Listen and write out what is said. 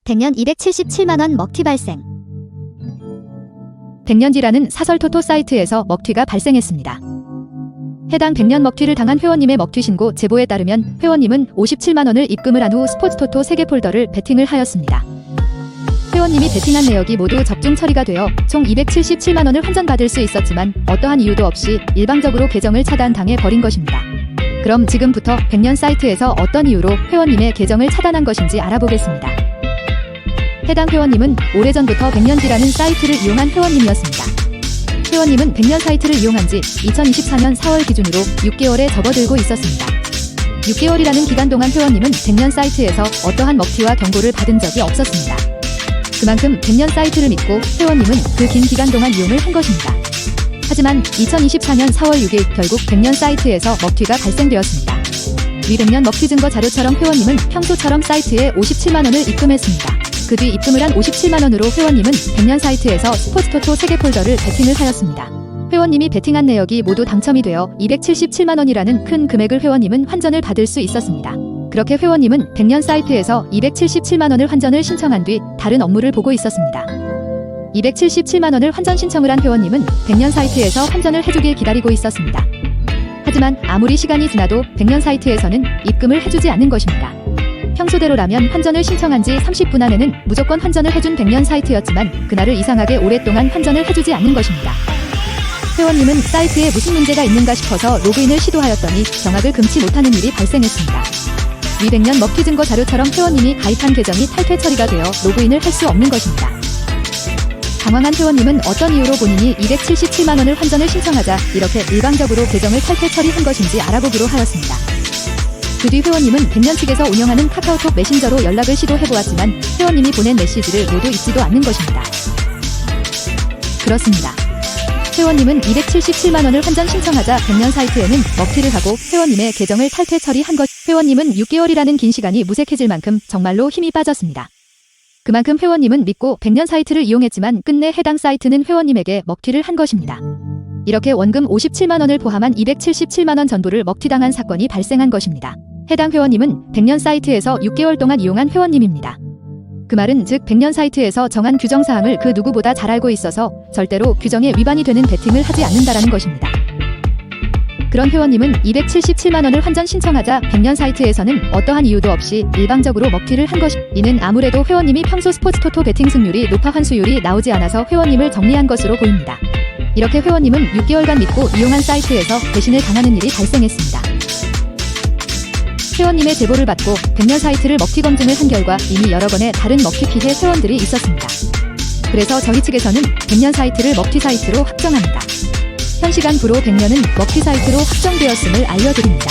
백년 277만원 먹튀 발생. 백년지라는 사설토토 사이트에서 먹튀가 발생했습니다. 해당 백년 먹튀를 당한 회원님의 먹튀 신고 제보에 따르면 회원님은 57만원을 입금을 한 후 스포츠토토 3개 폴더를 베팅을 하였습니다. 회원님이 베팅한 내역이 모두 적중 처리가 되어 총 277만원을 환전받을 수 있었지만 어떠한 이유도 없이 일방적으로 계정을 차단당해 버린 것입니다. 그럼 지금부터 백년 사이트에서 어떤 이유로 회원님의 계정을 차단한 것인지 알아보겠습니다. 해당 회원님은 오래전부터 백년지라는 사이트를 이용한 회원님이었습니다. 회원님은 백년 사이트를 이용한 지 2024년 4월 기준으로 6개월에 접어들고 있었습니다. 6개월이라는 기간 동안 회원님은 백년 사이트에서 어떠한 먹튀와 경고를 받은 적이 없었습니다. 그만큼 백년 사이트를 믿고 회원님은 그 긴 기간 동안 이용을 한 것입니다. 하지만 2024년 4월 6일 결국 백년 사이트에서 먹튀가 발생되었습니다. 위 백년 먹튀 증거 자료처럼 회원님은 평소처럼 사이트에 57만원을 입금했습니다. 그 뒤 입금을 한 57만원으로 회원님은 백년 사이트에서 스포츠토토 3개 폴더를 베팅을 하였습니다. 회원님이 베팅한 내역이 모두 당첨이 되어 277만원이라는 큰 금액을 회원님은 환전을 받을 수 있었습니다. 그렇게 회원님은 백년 사이트에서 277만원을 환전을 신청한 뒤 다른 업무를 보고 있었습니다. 277만원을 환전 신청을 한 회원님은 백년 사이트에서 환전을 해주길 기다리고 있었습니다. 하지만 아무리 시간이 지나도 백년 사이트에서는 입금을 해주지 않는 것입니다. 평소대로라면 환전을 신청한 지 30분 안에는 무조건 환전을 해준 백년 사이트였지만 그날을 이상하게 오랫동안 환전을 해주지 않는 것입니다. 회원님은 사이트에 무슨 문제가 있는가 싶어서 로그인을 시도하였더니 정확을 금치 못하는 일이 발생했습니다. 위 백년 먹튀 증거 자료처럼 회원님이 가입한 계정이 탈퇴 처리가 되어 로그인을 할 수 없는 것입니다. 당황한 회원님은 어떤 이유로 본인이 277만원을 환전을 신청하자 이렇게 일방적으로 계정을 탈퇴 처리한 것인지 알아보기로 하였습니다. 그 뒤 회원님은 백년 측에서 운영하는 카카오톡 메신저로 연락을 시도해보았지만 회원님이 보낸 메시지를 모두 읽지도 않는 것입니다. 그렇습니다. 회원님은 277만원을 환전 신청하자 백년 사이트에는 먹튀를 하고 회원님의 계정을 탈퇴 처리한 것. 회원님은 6개월이라는 긴 시간이 무색해질 만큼 정말로 힘이 빠졌습니다. 그만큼 회원님은 믿고 백년 사이트를 이용했지만 끝내 해당 사이트는 회원님에게 먹튀를 한 것입니다. 이렇게 원금 57만원을 포함한 277만원 전부를 먹튀당한 사건이 발생한 것입니다. 해당 회원님은 백년 사이트에서 6개월 동안 이용한 회원님입니다. 그 말은 즉 백년 사이트에서 정한 규정사항을 그 누구보다 잘 알고 있어서 절대로 규정에 위반이 되는 베팅을 하지 않는다라는 것입니다. 그런 회원님은 277만원을 환전 신청하자 백년 사이트에서는 어떠한 이유도 없이 일방적으로 먹튀를 한 것이 이는 아무래도 회원님이 평소 스포츠토토 베팅 승률이 높아 환수율이 나오지 않아서 회원님을 정리한 것으로 보입니다. 이렇게 회원님은 6개월간 믿고 이용한 사이트에서 배신을 당하는 일이 발생했습니다. 회원님의 제보를 받고 백년 사이트를 먹튀 검증을 한 결과 이미 여러 건의 다른 먹튀 피해 회원들이 있었습니다. 그래서 저희 측에서는 백년 사이트를 먹튀 사이트로 확정합니다. 현 시간부로 백년은 먹튀 사이트로 확정되었음을 알려드립니다.